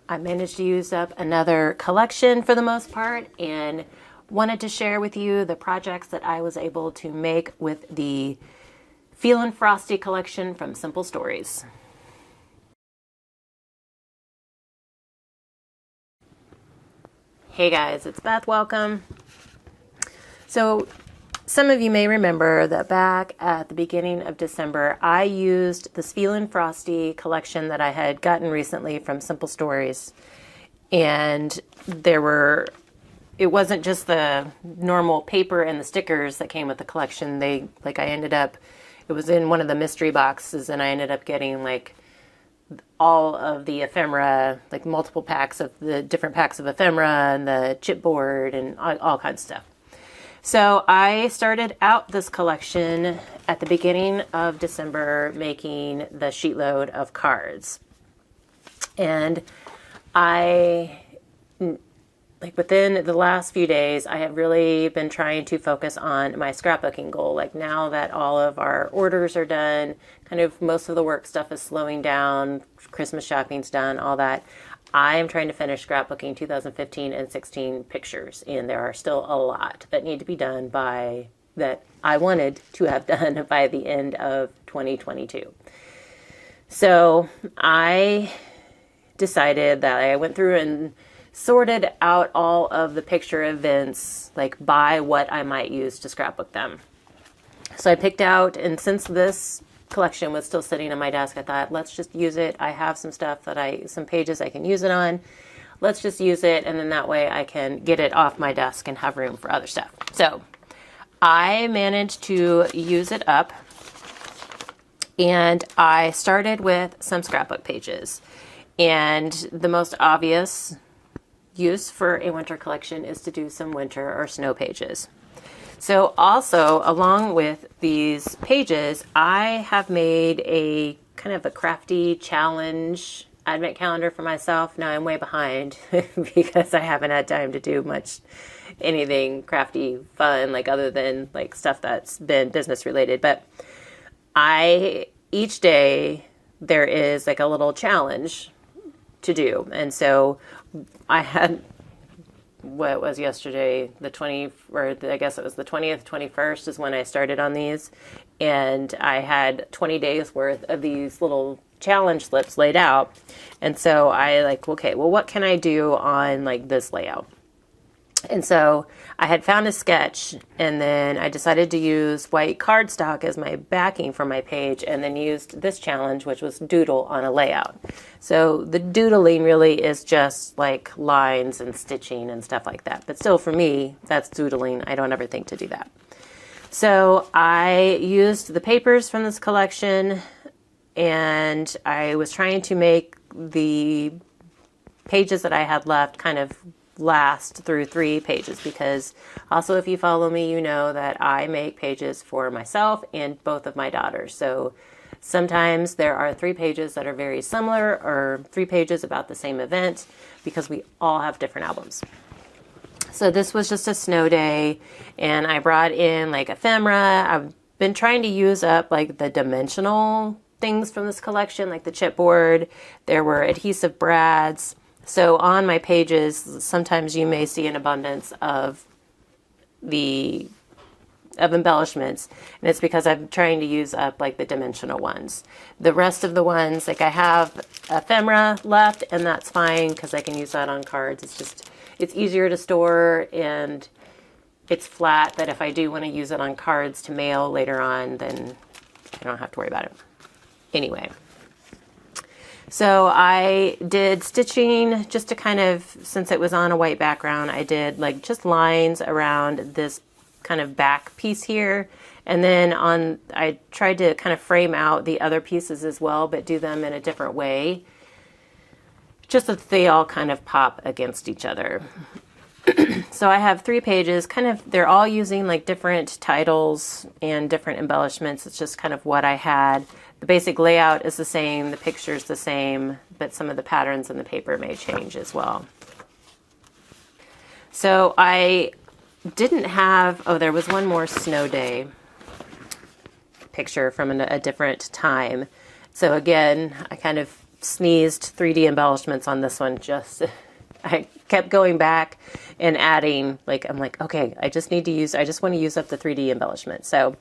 I managed to use up another collection for the most part, and wanted to share with you the projects that I was able to make with the Feeling Frosty collection from Simple Stories. Hey guys, it's Beth. Welcome. So some of you may remember that back at the beginning of December, I used this Feeling Frosty collection that I had gotten recently from Simple Stories. And it wasn't just the normal paper and the stickers that came with the collection. It was in one of the mystery boxes, and I ended up getting like all of the ephemera, like multiple packs of the different packs of ephemera and the chipboard and all kinds of stuff. So I started out this collection at the beginning of December making the sheetload of cards. And within the last few days, I have really been trying to focus on my scrapbooking goal. Like now that all of our orders are done, kind of most of the work stuff is slowing down, Christmas shopping's done, all that. I am trying to finish scrapbooking 2015 and 16 pictures, and there are still a lot that need to be done that I wanted to have done by the end of 2022. So I decided that I went through and sorted out all of the picture events, like by what I might use to scrapbook them. So I picked out, and since this collection was still sitting on my desk, I thought, let's just use it. I have some stuff some pages I can use it on. Let's just use it, and then that way I can get it off my desk and have room for other stuff. So I managed to use it up, and I started with some scrapbook pages. And the most obvious use for a winter collection is to do some winter or snow pages. So also, along with these pages, I have made a kind of a crafty challenge advent calendar for myself. Now I'm way behind because I haven't had time to do anything crafty fun, like other than like stuff that's been business related. But each day there is like a little challenge to do. And so I had, what was yesterday, I guess it was the 20th, 21st is when I started on these. And I had 20 days worth of these little challenge slips laid out. And so okay, well, what can I do on like this layout? And so I had found a sketch, and then I decided to use white cardstock as my backing for my page, and then used this challenge, which was doodle on a layout. So the doodling really is just like lines and stitching and stuff like that. But still, for me, that's doodling. I don't ever think to do that. So I used the papers from this collection, and I was trying to make the pages that I had left kind of last through 3 pages, because also if you follow me, you know that I make pages for myself and both of my daughters. So sometimes there are 3 pages that are very similar, or 3 pages about the same event, because we all have different albums. So this was just a snow day, and I brought in like ephemera. I've been trying to use up like the dimensional things from this collection, like the chipboard. There were adhesive brads. So on my pages, sometimes you may see an abundance of embellishments, and it's because I'm trying to use up like the dimensional ones. The rest of the ones, like I have ephemera left, and that's fine because I can use that on cards. It's easier to store, and it's flat, that if I do want to use it on cards to mail later on, then I don't have to worry about it. Anyway. So I did stitching just to kind of, since it was on a white background, I did like just lines around this kind of back piece here. And then I tried to kind of frame out the other pieces as well, but do them in a different way, just so that they all kind of pop against each other. So I have 3 pages, they're all using like different titles and different embellishments. It's just kind of what I had. The basic layout is the same, the picture's the same, but some of the patterns in the paper may change as well. So I didn't have, there was one more snow day picture from a different time. So again, I kind of sneezed 3D embellishments on this one. I kept going back and adding, like, I'm like, okay, I just want to use up the 3D embellishment. So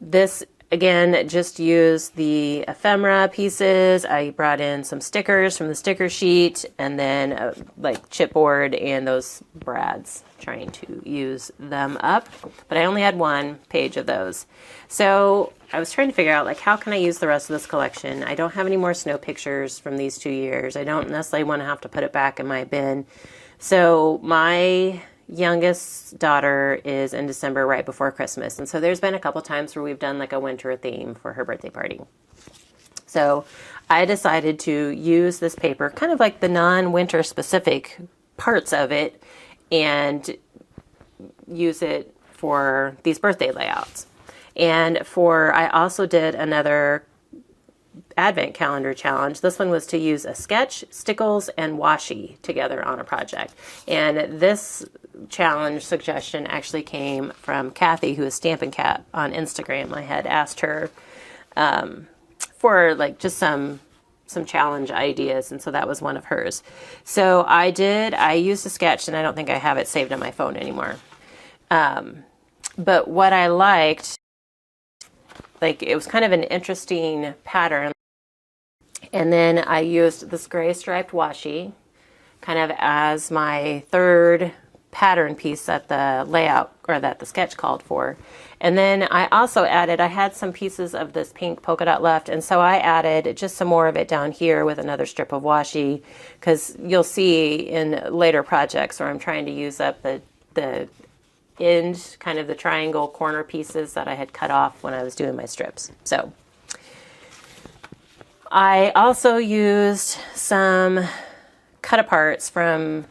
this, again, just use the ephemera pieces. I brought in some stickers from the sticker sheet, and then like chipboard and those brads, trying to use them up. But I only had one page of those. So I was trying to figure out, like, how can I use the rest of this collection? I don't have any more snow pictures from these 2 years. I don't necessarily want to have to put it back in my bin. So my youngest daughter is in December, right before Christmas. And so there's been a couple times where we've done like a winter theme for her birthday party. So I decided to use this paper, kind of like the non-winter specific parts of it, and use it for these birthday layouts. And I also did another advent calendar challenge. This one was to use a sketch, stickles, and washi together on a project. And this challenge suggestion actually came from Kathy, who is Stampin' Cat on Instagram. I had asked her for like just some challenge ideas, and so that was one of hers. So I used a sketch, and I don't think I have it saved on my phone anymore. But what I liked, like, it was kind of an interesting pattern. And then I used this gray striped washi kind of as my third pattern piece that the layout, or that the sketch, called for. And then I also added, I had some pieces of this pink polka dot left, and so I added just some more of it down here with another strip of washi, because you'll see in later projects where I'm trying to use up the end, kind of the triangle corner pieces that I had cut off when I was doing my strips. So I also used some cut aparts from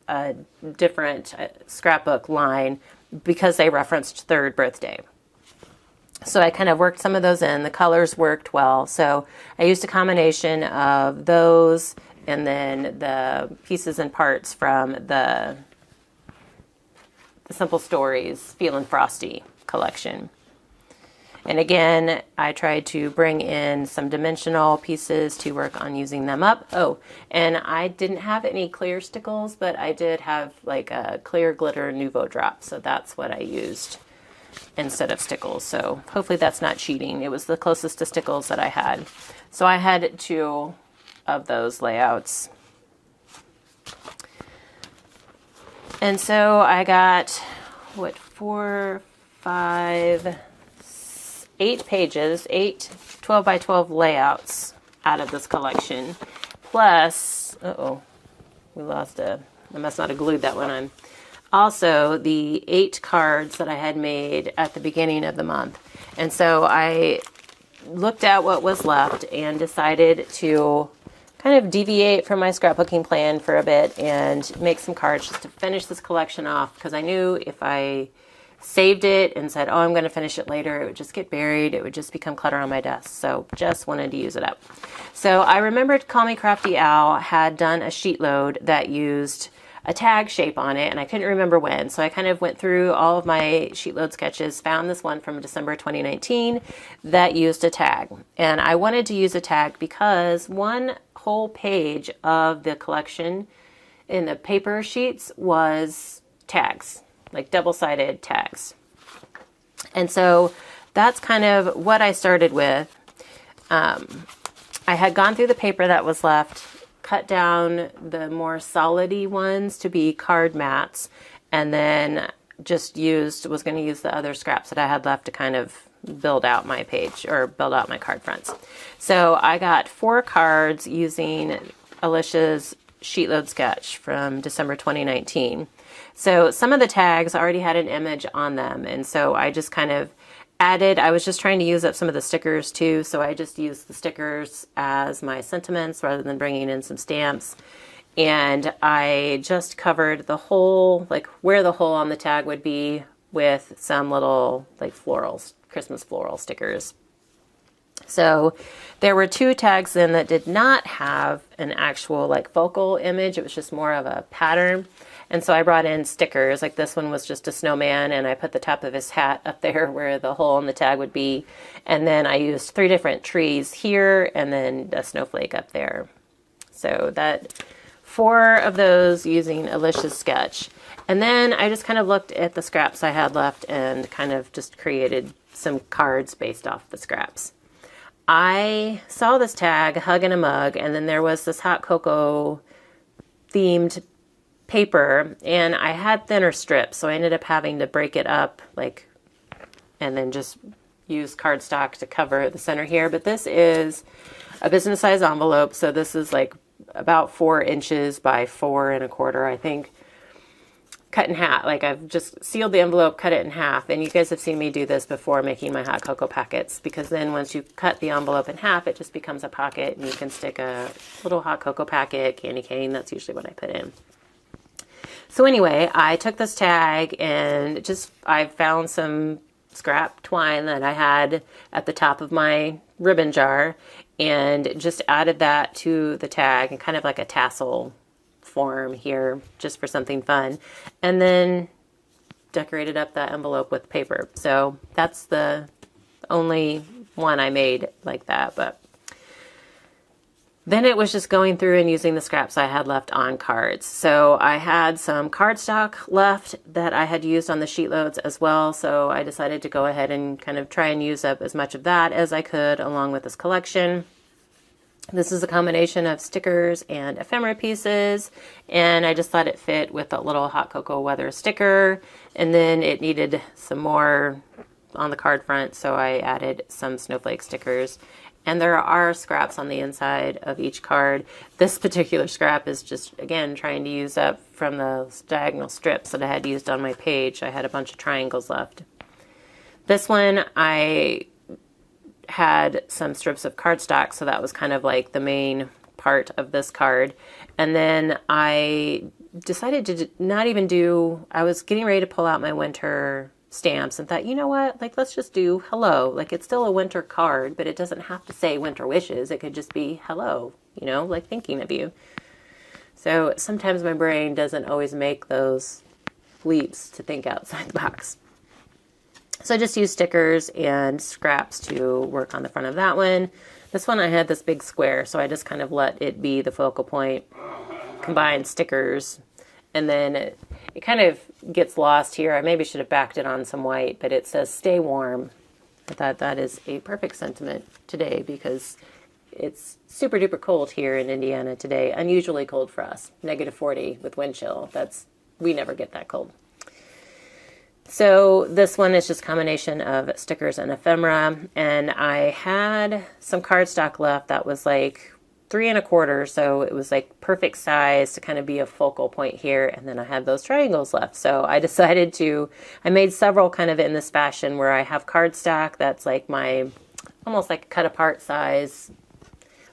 a different scrapbook line because they referenced third birthday. So I kind of worked some of those in. The colors worked well. So I used a combination of those and then the pieces and parts from the Simple Stories Feeling Frosty collection. And again, I tried to bring in some dimensional pieces to work on using them up. Oh, and I didn't have any clear stickles, but I did have like a clear glitter Nouveau drop. So that's what I used instead of stickles. So hopefully that's not cheating. It was the closest to stickles that I had. So I had 2 of those layouts. And so I got, 4, 5, 8 pages, 8 12 by 12 layouts out of this collection. Plus, we lost I must not have glued that one on. Also, the 8 cards that I had made at the beginning of the month. And so I looked at what was left and decided to kind of deviate from my scrapbooking plan for a bit and make some cards just to finish this collection off, because I knew if I saved it and said, I'm going to finish it later, it would just get buried. It would just become clutter on my desk. So just wanted to use it up. So I remembered Call Me Crafty Owl had done a sheet load that used a tag shape on it, and I couldn't remember when. So I kind of went through all of my sheet load sketches, found this one from December 2019 that used a tag. And I wanted to use a tag because one whole page of the collection in the paper sheets was tags, like double-sided tags. And so that's kind of what I started with. I had gone through the paper that was left, cut down the more solidy ones to be card mats, and then was going to use the other scraps that I had left to kind of build out my page, or build out my card fronts. So I got 4 cards using Alicia's sheet load sketch from December 2019. So some of the tags already had an image on them, and so I just kind of added, I was just trying to use up some of the stickers too, so I just used the stickers as my sentiments rather than bringing in some stamps. And I just covered the hole, like where the hole on the tag would be, with some little like florals, Christmas floral stickers. So there were 2 tags then that did not have an actual like focal image. It was just more of a pattern. And so I brought in stickers. Like this one was just a snowman, and I put the top of his hat up there where the hole in the tag would be. And then I used 3 different trees here and then a snowflake up there. So that 4 of those using Alicia's sketch. And then I just kind of looked at the scraps I had left and kind of just created some cards based off the scraps. I saw this tag, Hug in a Mug, and then there was this hot cocoa themed paper, and I had thinner strips, so I ended up having to break it up, like, and then just use cardstock to cover the center here. But this is a business size envelope, so this is like about 4 inches by 4 1/4, I think, cut in half. Like I've just sealed the envelope, cut it in half, and you guys have seen me do this before making my hot cocoa packets, because then once you cut the envelope in half, it just becomes a pocket, and you can stick a little hot cocoa packet, candy cane. That's usually what I put in. So anyway, I took this tag and I found some scrap twine that I had at the top of my ribbon jar and just added that to the tag and kind of like a tassel form here just for something fun. And then decorated up that envelope with paper. So that's the only one I made like that, but then it was just going through and using the scraps I had left on cards. So I had some cardstock left that I had used on the sheet loads as well. So I decided to go ahead and kind of try and use up as much of that as I could along with this collection. This is a combination of stickers and ephemera pieces, and I just thought it fit with a little hot cocoa weather sticker, and then it needed some more on the card front, so I added some snowflake stickers. And there are scraps on the inside of each card. This particular scrap is just, again, trying to use up from the diagonal strips that I had used on my page. I had a bunch of triangles left. This one, I had some strips of cardstock, so that was kind of like the main part of this card. And then I decided to not even do, I was getting ready to pull out my winter stamps and thought, you know what, like let's just do hello. Like it's still a winter card, but it doesn't have to say winter wishes. It could just be hello, you know, like thinking of you. So sometimes my brain doesn't always make those leaps to think outside the box. So I just used stickers and scraps to work on the front of that one. This one I had this big square, so I just kind of let it be the focal point, combined stickers, and then it kind of gets lost here. I maybe should have backed it on some white, but it says stay warm. I thought that is a perfect sentiment today because it's super duper cold here in Indiana today. Unusually cold for us. -40 with wind chill. We never get that cold. So this one is just a combination of stickers and ephemera. And I had some cardstock left that was like 3 1/4, so it was like perfect size to kind of be a focal point here. And then I had those triangles left. So I decided I made several kind of in this fashion where I have cardstock that's like my, almost like cut apart size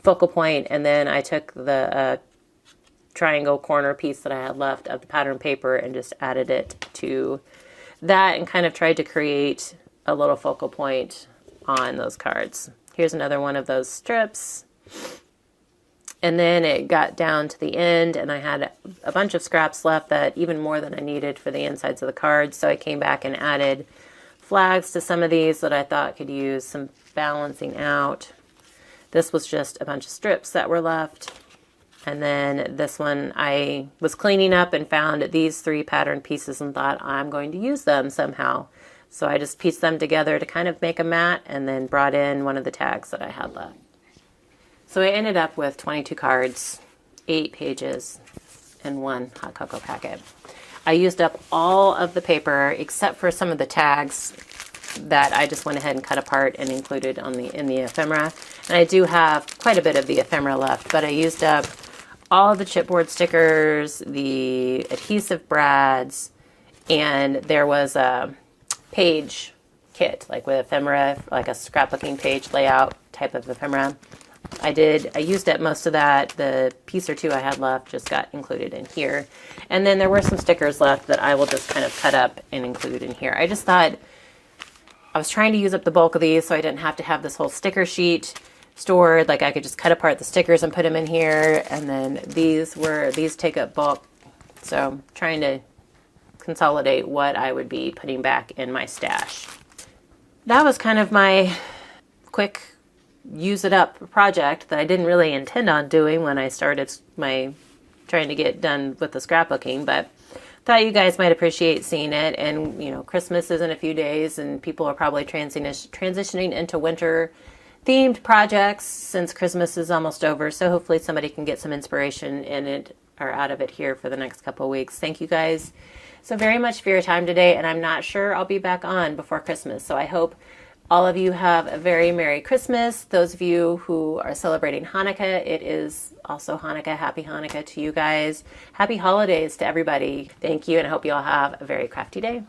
focal point. And then I took the triangle corner piece that I had left of the pattern paper and just added it to that and kind of tried to create a little focal point on those cards. Here's another one of those strips. And then it got down to the end and I had a bunch of scraps left, that even more than I needed for the insides of the cards. So I came back and added flags to some of these that I thought could use some balancing out. This was just a bunch of strips that were left. And then this one I was cleaning up and found these 3 pattern pieces and thought I'm going to use them somehow. So I just pieced them together to kind of make a mat and then brought in one of the tags that I had left. So I ended up with 22 cards, 8 pages, and 1 hot cocoa packet. I used up all of the paper except for some of the tags that I just went ahead and cut apart and included in the ephemera. And I do have quite a bit of the ephemera left, but I used up all of the chipboard stickers, the adhesive brads, and there was a page kit, like with ephemera, like a scrapbooking page layout type of ephemera. I used up most of that. The piece or 2 I had left just got included in here. And then there were some stickers left that I will just kind of cut up and include in here. I just thought I was trying to use up the bulk of these so I didn't have to have this whole sticker sheet stored. Like I could just cut apart the stickers and put them in here. And then these take up bulk. So I'm trying to consolidate what I would be putting back in my stash. That was kind of my quick use it up project that I didn't really intend on doing when I started my trying to get done with the scrapbooking, but thought you guys might appreciate seeing it. And, you know, Christmas is in a few days and people are probably transitioning into winter themed projects since Christmas is almost over. So hopefully somebody can get some inspiration in it or out of it here for the next couple of weeks. Thank you guys so very much for your time today. And I'm not sure I'll be back on before Christmas. So I hope all of you have a very Merry Christmas. Those of you who are celebrating Hanukkah, it is also Hanukkah. Happy Hanukkah to you guys. Happy holidays to everybody. Thank you, and I hope you all have a very crafty day.